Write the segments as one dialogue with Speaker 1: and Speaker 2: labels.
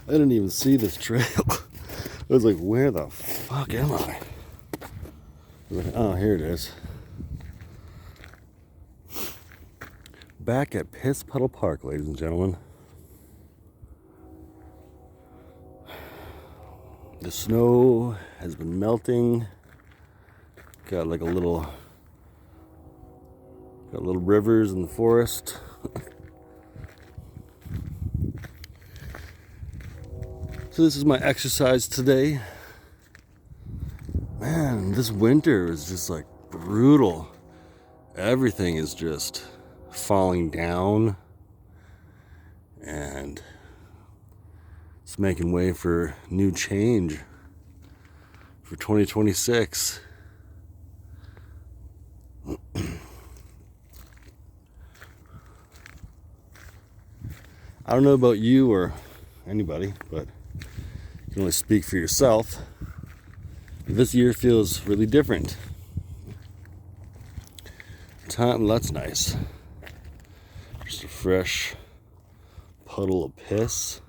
Speaker 1: I didn't even see this trail. I was like, where the fuck am I? I was like, oh, here it is. Back at Piss Puddle Park, ladies and gentlemen. The snow has been melting. Got like little rivers in the forest. So this is my exercise today. Man, this winter is just like brutal. Everything is just falling down, and it's making way for new change for 2026. I don't know about you or anybody, but you can only speak for yourself. This year feels really different. That's nice. Just a fresh puddle of piss.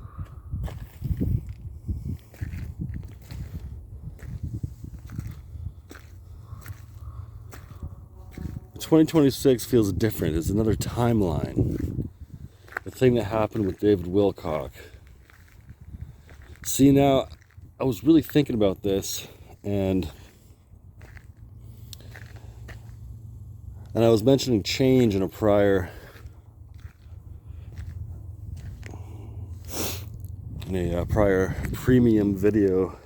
Speaker 1: "2026 feels different. It's another timeline. The thing that happened with David Wilcock. See, now, I was really thinking about this, and I was mentioning change in a prior premium video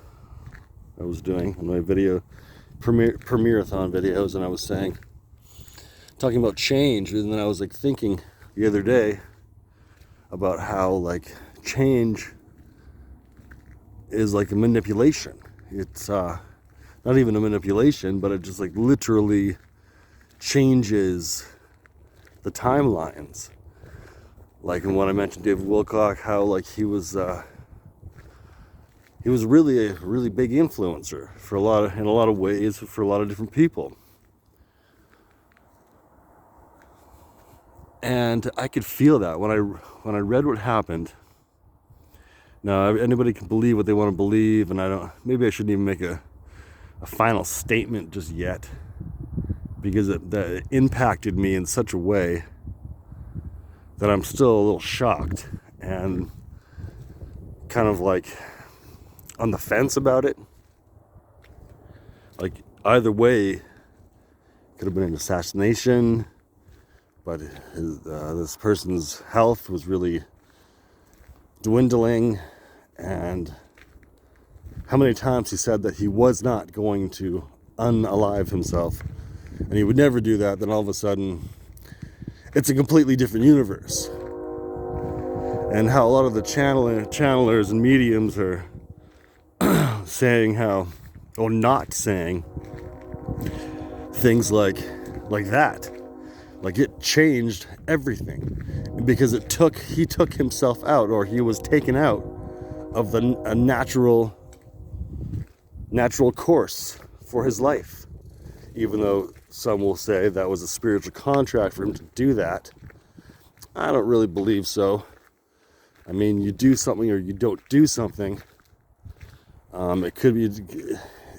Speaker 1: I was doing in my video premiere-a-thon videos, and I was talking about change, and then I was like thinking the other day about how like change is like a manipulation. It's not even a manipulation, but it just like literally changes the timelines. Like, and when I mentioned David Wilcock, how like he was really a really big influencer for in a lot of ways for a lot of different people. And I could feel that when I read what happened. Now, anybody can believe what they want to believe, and maybe I shouldn't even make a final statement just yet, because that impacted me in such a way that I'm still a little shocked and kind of like on the fence about it. Like, either way, could have been an assassination, but this person's health was really dwindling, and how many times he said that he was not going to unalive himself, and he would never do that, then all of a sudden it's a completely different universe. And how a lot of the channelers and mediums are saying not saying things like that. Like, it changed everything because he took himself out, or he was taken out of a natural course for his life. Even though some will say that was a spiritual contract for him to do that. I don't really believe so. I mean, you do something or you don't do something. It could be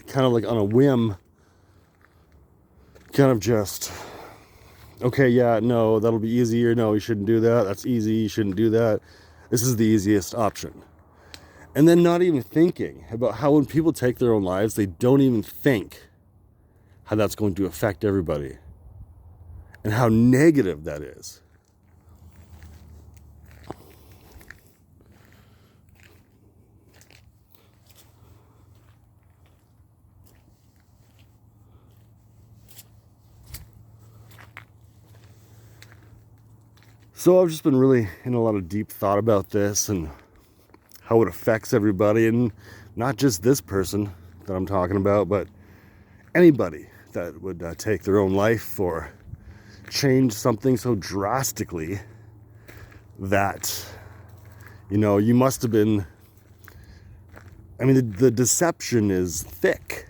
Speaker 1: kind of like on a whim, kind of just, okay, yeah, no, that'll be easier. No, you shouldn't do that. That's easy. You shouldn't do that. This is the easiest option. And then not even thinking about how when people take their own lives, they don't even think how that's going to affect everybody and how negative that is. So I've just been really in a lot of deep thought about this and how it affects everybody, and not just this person that I'm talking about, but anybody that would take their own life or change something so drastically that, you must have been, I mean, the deception is thick.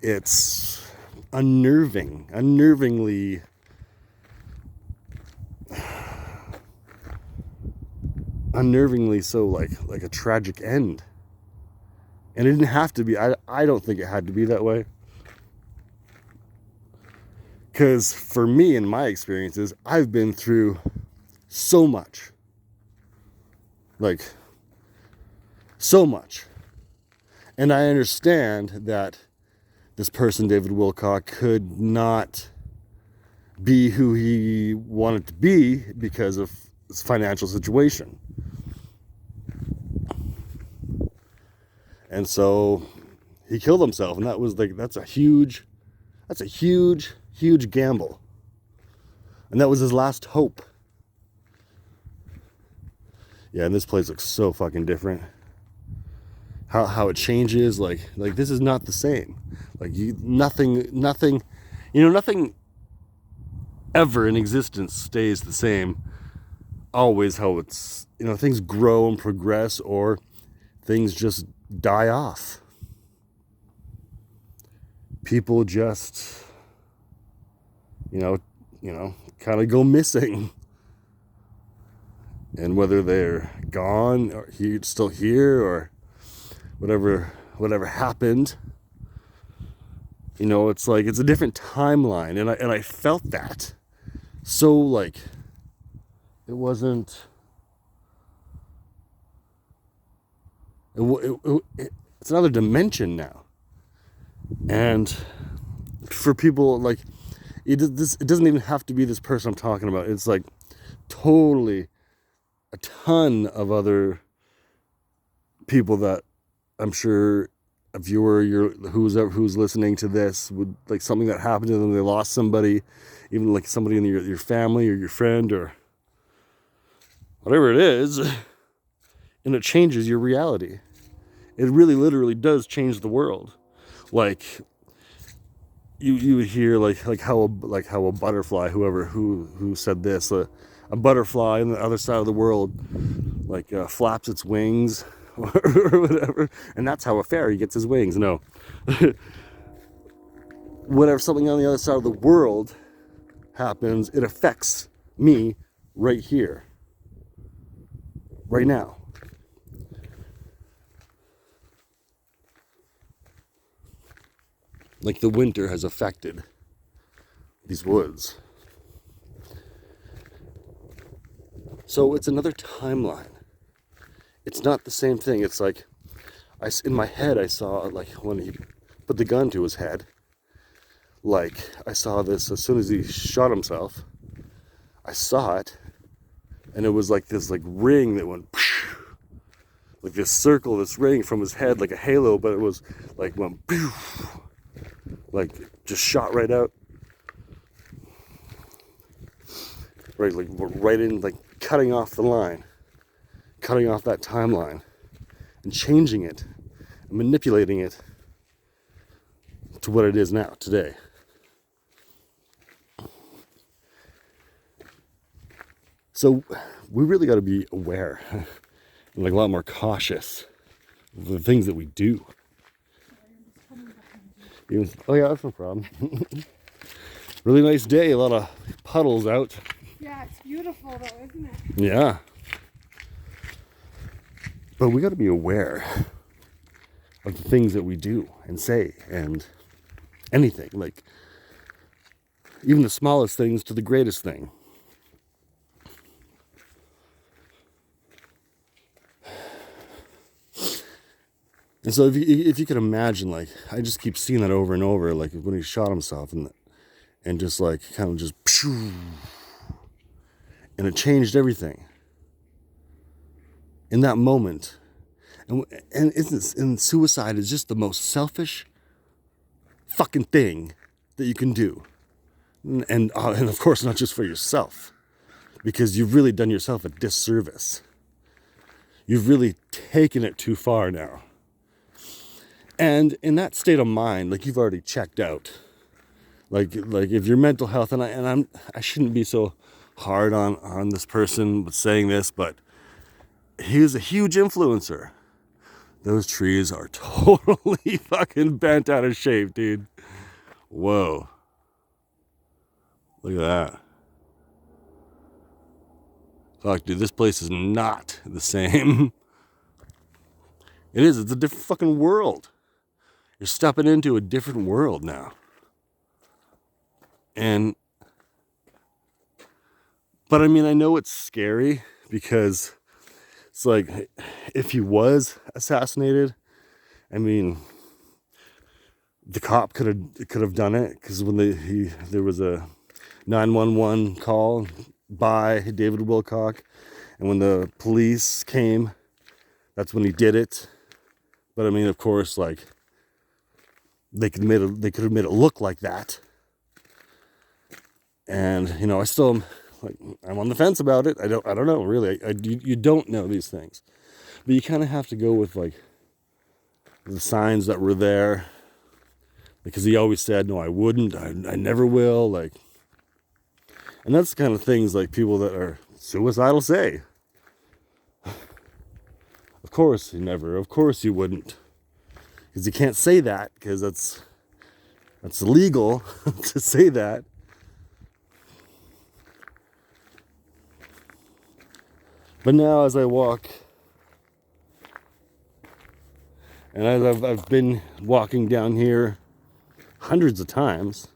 Speaker 1: It's unnervingly unnervingly so like a tragic end. And it didn't have to be. I don't think it had to be that way. Because for me, in my experiences, I've been through so much. Like, so much. And I understand that this person, David Wilcock, could not be who he wanted to be because of his financial situation. And so he killed himself, and that's a huge gamble. And that was his last hope. Yeah, and this place looks so fucking different. How it changes, like this is not the same. Like nothing ever in existence stays the same. Always how it's, things grow and progress, or things just die off. People just, kind of go missing. And whether they're gone or still here or whatever happened, it's like it's a different timeline, and I felt that. So like it wasn't. It's another dimension now, and for people like it doesn't even have to be this person I'm talking about. It's like totally a ton of other people that I'm sure a viewer who's listening to this would, like, something that happened to them, they lost somebody, even like somebody in your family or your friend or whatever it is, and it changes your reality. It really literally does change the world. Like you would hear like how a butterfly, who said this, a butterfly on the other side of the world flaps its wings or whatever, and that's how a fairy gets his wings. No. Whatever, something on the other side of the world happens, it affects me right here, right now. Like the winter has affected these woods. So it's another timeline. It's not the same thing. It's like, in my head, I saw, like, when he put the gun to his head, like, I saw this as soon as he shot himself. I saw it, and it was like this, like, ring that went, like this circle, this ring from his head, like a halo, but it was, like, went, like, just shot right out. Right, like, right in, like, cutting off the line. Cutting off that timeline. And changing it. And manipulating it to what it is now, today. So, we really got to be aware. And, like, a lot more cautious of the things that we do. Oh yeah, that's no problem. Really nice day, a lot of puddles out.
Speaker 2: Yeah, it's beautiful though, isn't it?
Speaker 1: Yeah. But we got to be aware of the things that we do and say, and anything, like even the smallest things to the greatest thing. And so if you can imagine, like, I just keep seeing that over and over, like when he shot himself and just like kind of just, and it changed everything in that moment. And suicide is just the most selfish fucking thing that you can do. And of course, not just for yourself, because you've really done yourself a disservice. You've really taken it too far now. And in that state of mind, like, you've already checked out. Like if your mental health, and I shouldn't be so hard on this person with saying this, but he was a huge influencer. Those trees are totally fucking bent out of shape, dude. Whoa. Look at that. Fuck, dude, this place is not the same. It is. It's a different fucking world. You're stepping into a different world now. But I mean, I know it's scary because it's like, if he was assassinated, I mean, the cop could have done it, because when there was a 911 call by David Wilcock, and when the police came, that's when he did it. But I mean, of course, like, they could have made it look like that. And you know, I still, like, I'm on the fence about it. I don't know really. You don't know these things, but you kind of have to go with like the signs that were there, because he always said, no, I wouldn't, I never will, like, and that's the kind of things like people that are suicidal say. Of course you never, of course you wouldn't, because you can't say that, because that's illegal to say that. But now as I walk, and as I've been walking down here hundreds of times,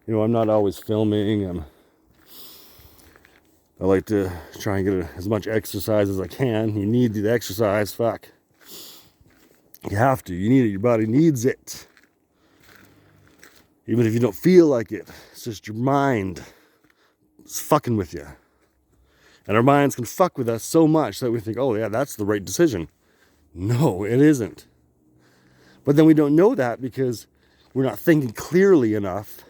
Speaker 1: you know, I'm not always filming. I like to try and get as much exercise as I can. You need the exercise, fuck. You have to, you need it, your body needs it. Even if you don't feel like it, it's just your mind. It's fucking with you. And our minds can fuck with us so much that we think, oh yeah, that's the right decision. No, it isn't. But then we don't know that because we're not thinking clearly enough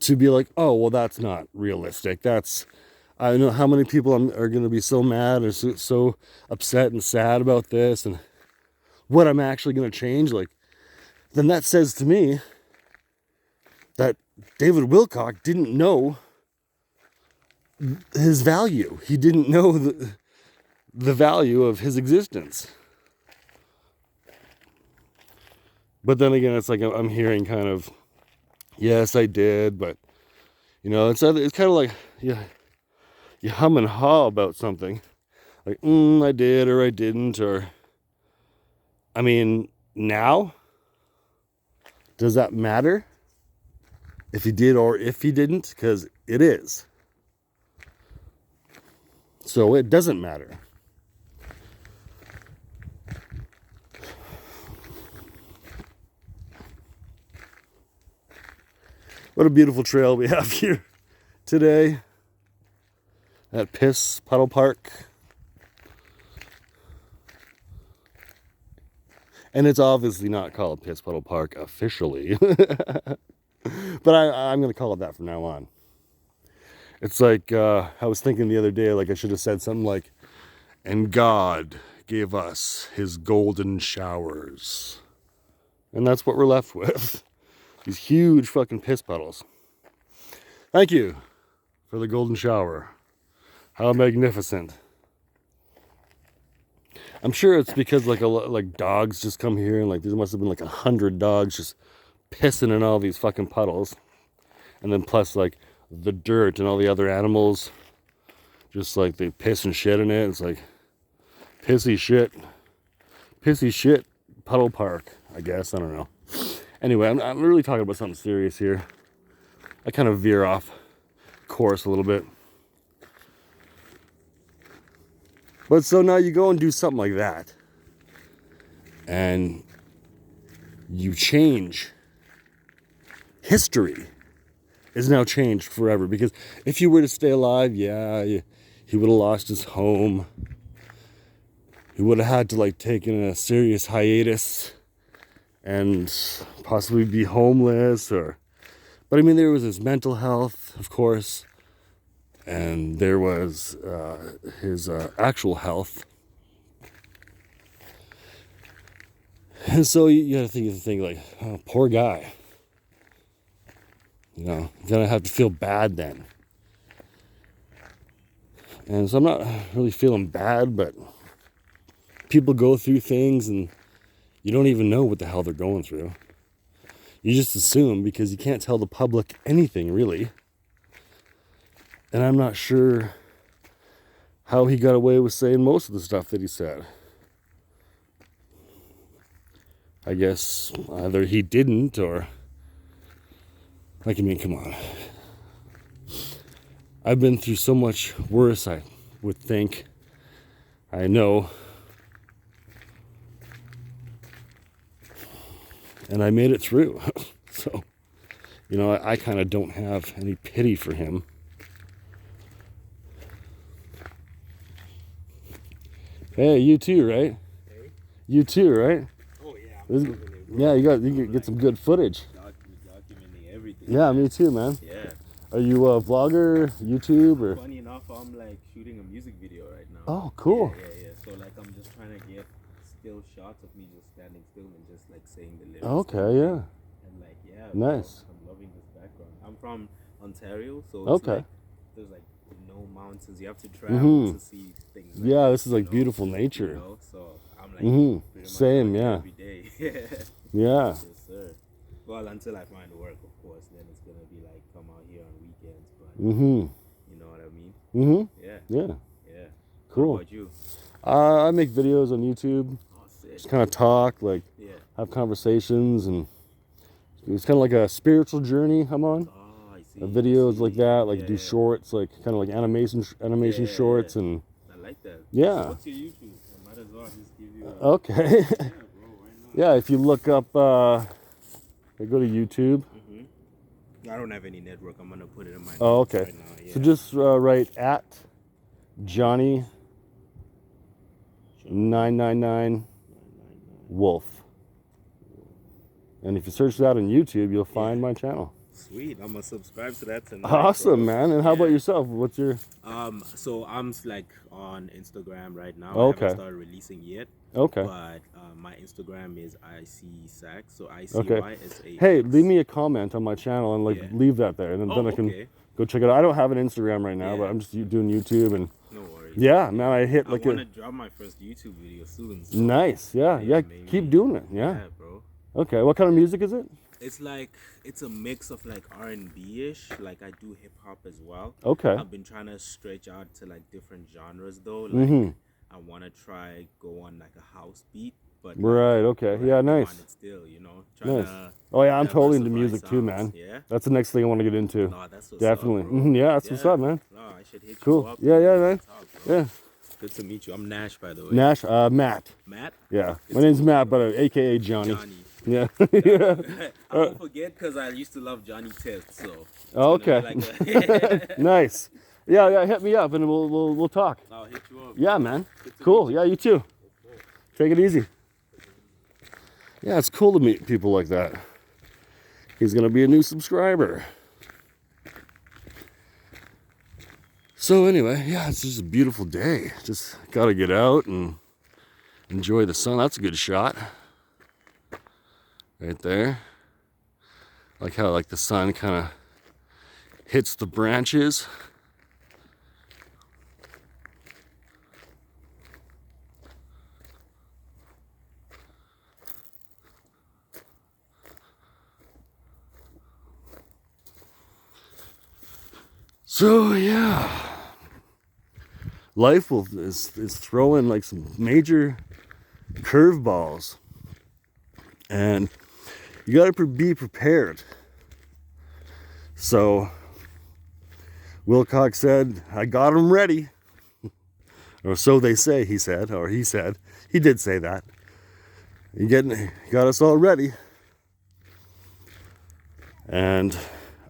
Speaker 1: to be like, oh, well, that's not realistic. I don't know how many people are going to be so mad or so upset and sad about this, and what I'm actually going to change. Like, then that says to me that David Wilcock didn't know his value. He didn't know the value of his existence. But then again, it's like I'm hearing kind of, yes, I did, but you know, it's kind of like you hum and haw about something, like I did or I didn't, or I mean, now does that matter if he did or if he didn't? Because it is. So it doesn't matter. What a beautiful trail we have here today at Piss Puddle Park. And it's obviously not called Piss Puddle Park officially. But I'm going to call it that from now on. It's like, I was thinking the other day, like I should have said something like, and God gave us his golden showers. And that's what we're left with. These huge fucking piss puddles. Thank you for the golden shower. How magnificent. I'm sure it's because like dogs just come here, and like there must have been like 100 dogs just pissing in all these fucking puddles. And then plus like the dirt and all the other animals, just like they piss and shit in it. It's like pissy shit puddle park, I guess. I don't know. Anyway, I'm really talking about something serious here. I kind of veer off course a little bit. But so now you go and do something like that, and you change. History is now changed forever, because if you were to stay alive, yeah, he would have lost his home. He would have had to like take in a serious hiatus and possibly be homeless, but I mean, there was his mental health, of course, and there was his actual health. And so you gotta think like, oh, poor guy. You know, you're gonna have to feel bad then. And so I'm not really feeling bad, but people go through things and you don't even know what the hell they're going through. You just assume, because you can't tell the public anything really. And I'm not sure how he got away with saying most of the stuff that he said. I guess either he didn't or... Like, I mean, come on. I've been through so much worse, I would think. I know. And I made it through. So, you know, I kind of don't have any pity for him. Hey, you too, right?
Speaker 3: Hey?
Speaker 1: You too, right?
Speaker 3: Oh yeah.
Speaker 1: This- yeah, you get some good footage.
Speaker 3: Documenting everything.
Speaker 1: Yeah, me too, man.
Speaker 3: Yeah.
Speaker 1: Are you a vlogger, YouTube, or?
Speaker 3: Funny enough, I'm like shooting a music video right now.
Speaker 1: Oh, cool.
Speaker 3: Yeah. So like I'm just trying to get still shots of me just standing still and just like saying the lyrics.
Speaker 1: Okay, yeah.
Speaker 3: And like
Speaker 1: Nice.
Speaker 3: I'm loving this background. I'm from Ontario, so it's
Speaker 1: Okay.
Speaker 3: like there's like no mountains. You have to travel to see things. Like
Speaker 1: Yeah,
Speaker 3: this,
Speaker 1: this is like
Speaker 3: you know?
Speaker 1: beautiful
Speaker 3: You
Speaker 1: nature.
Speaker 3: know, so I'm like
Speaker 1: Mhm.
Speaker 3: pretty much
Speaker 1: Same,
Speaker 3: out here
Speaker 1: yeah.
Speaker 3: every day.
Speaker 1: Yeah.
Speaker 3: Yes, sir. Well, until I find work, of course, then it's gonna be like come out here on weekends. But
Speaker 1: Mhm.
Speaker 3: you know what I mean?
Speaker 1: Mhm.
Speaker 3: Yeah,
Speaker 1: Yeah.
Speaker 3: yeah.
Speaker 1: Cool.
Speaker 3: What about you?
Speaker 1: I make videos on YouTube.
Speaker 3: Oh, sick.
Speaker 1: Just kind of talk, like
Speaker 3: Yeah.
Speaker 1: have conversations, and it's kind of like a spiritual journey I'm on.
Speaker 3: Oh, I see.
Speaker 1: Videos like that, like
Speaker 3: Yeah,
Speaker 1: do
Speaker 3: yeah.
Speaker 1: shorts, like kind of like animation
Speaker 3: Yeah,
Speaker 1: shorts,
Speaker 3: yeah.
Speaker 1: and
Speaker 3: I like that.
Speaker 1: Yeah.
Speaker 3: What's your YouTube? I might as well just give you.
Speaker 1: okay.
Speaker 3: Yeah, bro. Why not?
Speaker 1: Yeah, if you look up, go to YouTube.
Speaker 3: I don't have any network. I'm gonna put it in my.
Speaker 1: Oh,
Speaker 3: notes
Speaker 1: okay.
Speaker 3: Right now. Yeah.
Speaker 1: So just write at Johnny 999 Wolf. And if you search that on YouTube, you'll find my channel.
Speaker 3: Sweet. I'm gonna subscribe to that tonight.
Speaker 1: Awesome,
Speaker 3: bro.
Speaker 1: man. And how about
Speaker 3: Yeah.
Speaker 1: yourself? What's your...
Speaker 3: So I'm like on Instagram right now.
Speaker 1: Okay.
Speaker 3: I haven't started releasing yet.
Speaker 1: Okay.
Speaker 3: But my Instagram is ICSax. So
Speaker 1: Okay.
Speaker 3: ICYSAX.
Speaker 1: Hey, leave me a comment on my channel and like
Speaker 3: Yeah.
Speaker 1: leave that there, and then I can
Speaker 3: okay.
Speaker 1: go check it out. I don't have an Instagram right now,
Speaker 3: Yeah.
Speaker 1: but I'm just doing YouTube, and
Speaker 3: No worries.
Speaker 1: yeah, man, I hit
Speaker 3: I
Speaker 1: like
Speaker 3: want
Speaker 1: a
Speaker 3: to drop my first YouTube video soon. So
Speaker 1: nice, yeah,
Speaker 3: maybe-
Speaker 1: keep doing it, yeah.
Speaker 3: bro.
Speaker 1: Okay, what kind of music is it?
Speaker 3: It's like it's a mix of like R&B ish. Like I do hip hop as well.
Speaker 1: Okay,
Speaker 3: I've been trying to stretch out to like different genres though. Like
Speaker 1: Mhm.
Speaker 3: I want to try go on like a house beat, but
Speaker 1: right, okay, yeah,
Speaker 3: on
Speaker 1: nice.
Speaker 3: it still, you know. Trying
Speaker 1: Nice.
Speaker 3: to
Speaker 1: Oh yeah, I'm totally into
Speaker 3: diversify
Speaker 1: music too, man.
Speaker 3: sounds, Yeah.
Speaker 1: That's the next thing I want to get into.
Speaker 3: No, that's what's
Speaker 1: Definitely.
Speaker 3: Up, bro.
Speaker 1: Yeah, that's what's up, man.
Speaker 3: No, I should hit
Speaker 1: Cool.
Speaker 3: you up.
Speaker 1: Yeah,
Speaker 3: and
Speaker 1: yeah, man.
Speaker 3: talk, bro.
Speaker 1: Yeah,
Speaker 3: Good to meet you. I'm Nash, by the way.
Speaker 1: Nash, Matt.
Speaker 3: Matt.
Speaker 1: Yeah,
Speaker 3: Good
Speaker 1: my
Speaker 3: to
Speaker 1: name's
Speaker 3: meet
Speaker 1: Matt,
Speaker 3: you.
Speaker 1: but AKA Johnny.
Speaker 3: Johnny.
Speaker 1: Yeah, yeah.
Speaker 3: I won't forget because I used to love Johnny Test. So. it's
Speaker 1: Oh,
Speaker 3: gonna
Speaker 1: okay.
Speaker 3: be like a-
Speaker 1: Nice. Yeah, hit me up and we'll talk.
Speaker 3: I'll hit you up.
Speaker 1: Yeah,
Speaker 3: bro.
Speaker 1: man.
Speaker 3: Good to
Speaker 1: Cool.
Speaker 3: meet
Speaker 1: Yeah, you too. Take it easy. Yeah, it's cool to meet people like that. He's gonna be a new subscriber. So anyway, yeah, it's just a beautiful day. Just gotta get out and enjoy the sun. That's a good shot. Right there. Like how like the sun kind of hits the branches. So yeah, life is throwing like some major curveballs, and you got to be prepared. So Wilcox said, "I got him ready," or so they say. He said, or he said, he did say that. He got us all ready, and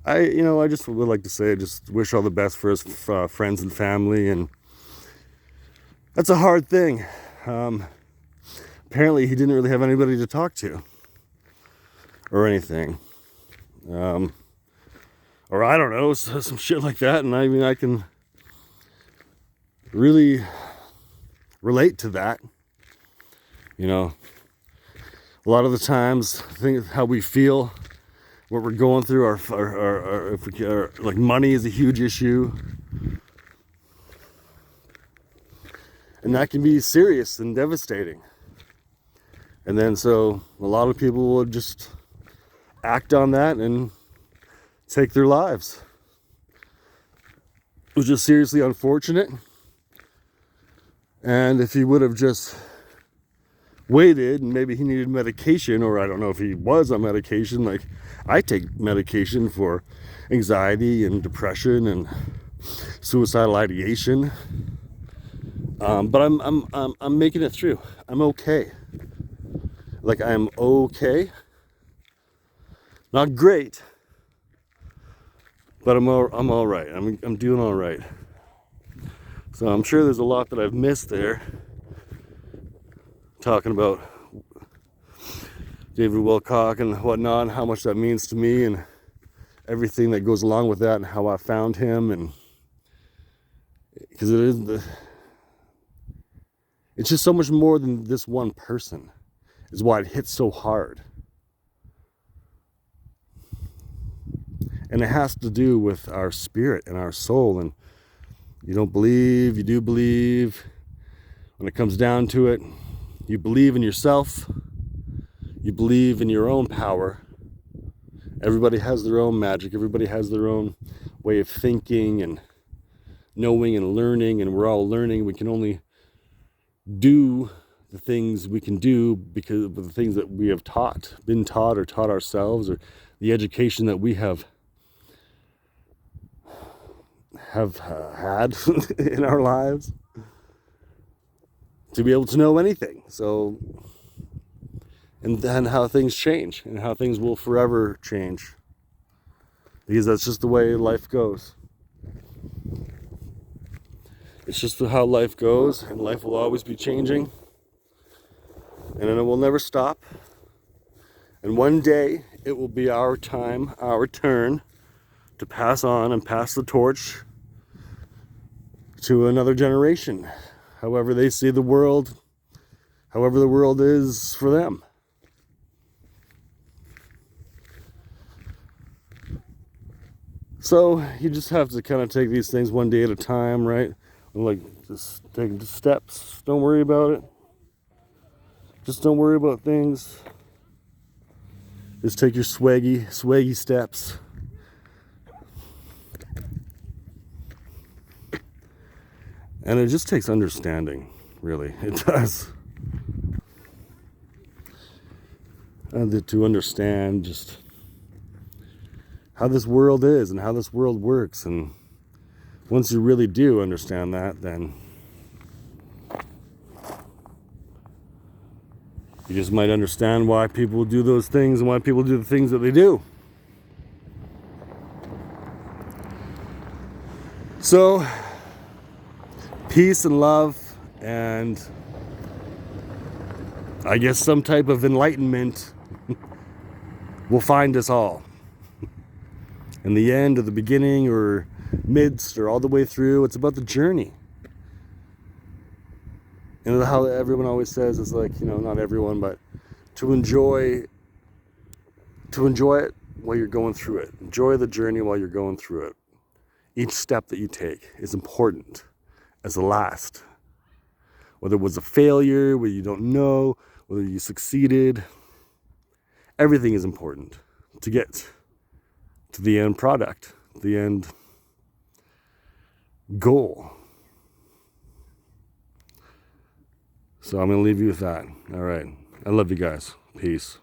Speaker 1: I just would like to say, just wish all the best for his friends and family, and that's a hard thing. Apparently, he didn't really have anybody to talk to, or anything, or I don't know, some shit like that. And I mean, I can really relate to that. You know, a lot of the times, I think how we feel. What we're going through, like money is a huge issue, and that can be serious and devastating. And then so a lot of people will just act on that and take their lives. was just seriously unfortunate. And if he would have just waited, and maybe he needed medication, or I don't know if he was on medication. Like, I take medication for anxiety and depression and suicidal ideation. But I'm making it through. I'm okay. Like, I'm okay. Not great, but I'm all right. I'm doing all right. So I'm sure there's a lot that I've missed there, talking about David Wilcock and whatnot, and how much that means to me, and everything that goes along with that, and how I found him, and because it's just so much more than this one person, is why it hits so hard. And it has to do with our spirit and our soul. And you don't believe, you do believe. When it comes down to it, you believe in yourself. You believe in your own power. Everybody has their own magic. Everybody has their own way of thinking and knowing and learning. And we're all learning. We can only do the things we can do because of the things that we have been taught or taught ourselves, or the education that we have had in our lives to be able to know anything. So, and then how things change, and how things will forever change, because that's just the way life goes. It's just how life goes, and life will always be changing, and it will never stop. And one day it will be our time, our turn to pass on and pass the torch to another generation, however they see the world, however the world is for them. So you just have to kind of take these things one day at a time, right? Like, just take the steps. Don't worry about it. Just don't worry about things. Just take your swaggy steps. And it just takes understanding, really. It does. And to understand just how this world is and how this world works. And once you really do understand that, then you just might understand why people do those things and why people do the things that they do. So, peace and love, and I guess some type of enlightenment will find us all. In the end, or the beginning, or midst, or all the way through, it's about the journey. And how everyone always says, it's like, not everyone, but to enjoy it while you're going through it. Enjoy the journey while you're going through it. Each step that you take is important as the last. Whether it was a failure, whether you don't know, whether you succeeded, everything is important to get to the end product, the end goal. So I'm going to leave you with that. All right. I love you guys. Peace.